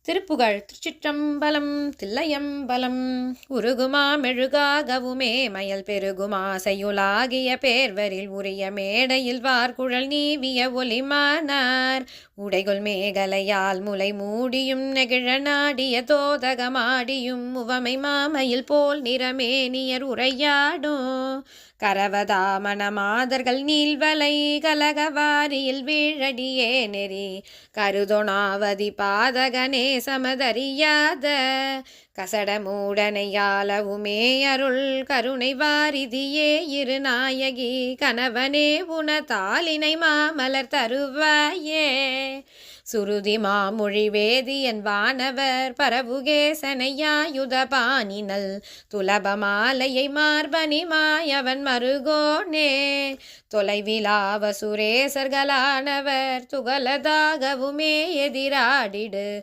திருப்புகழ் திருச்சிற்றம்பலம் தில்லையம்பலம். உருகுமா மெழுகாகவுமே மயல் பெருகுமா செய்யுளாகிய பேர்வரில் உரிய மேடையில் வார்குழல் நீவிய ஒலிமானார் உடைகொள் மேகலையால் முலை மூடியும் நெகிழ நாடிய தோதகமாடியும் உவமை மாமையில் போல் நிறமேனியர் உரையாடும் கரவதாமண மாதர்கள் நீள்வலை கலகவாரியில் வீழடியே நெறி கருதொணாவதி பாதகனே சமதறியாத கசடமூடனையாளவுமே அருள் கருணை வாரிதியே இருநாயகி கணவனே உனதாலினை மாமலர் தருவாயே சுருதி மாமொழி வேதியன் வானவர் பரவுகேசனையாயுத பாணினல் துலபமாலையை மார்பனி மாயவன் மருகோனே தொலைவிலாவ சுரேசர்களானவர் துகலதாகவுமே எதிராடிடு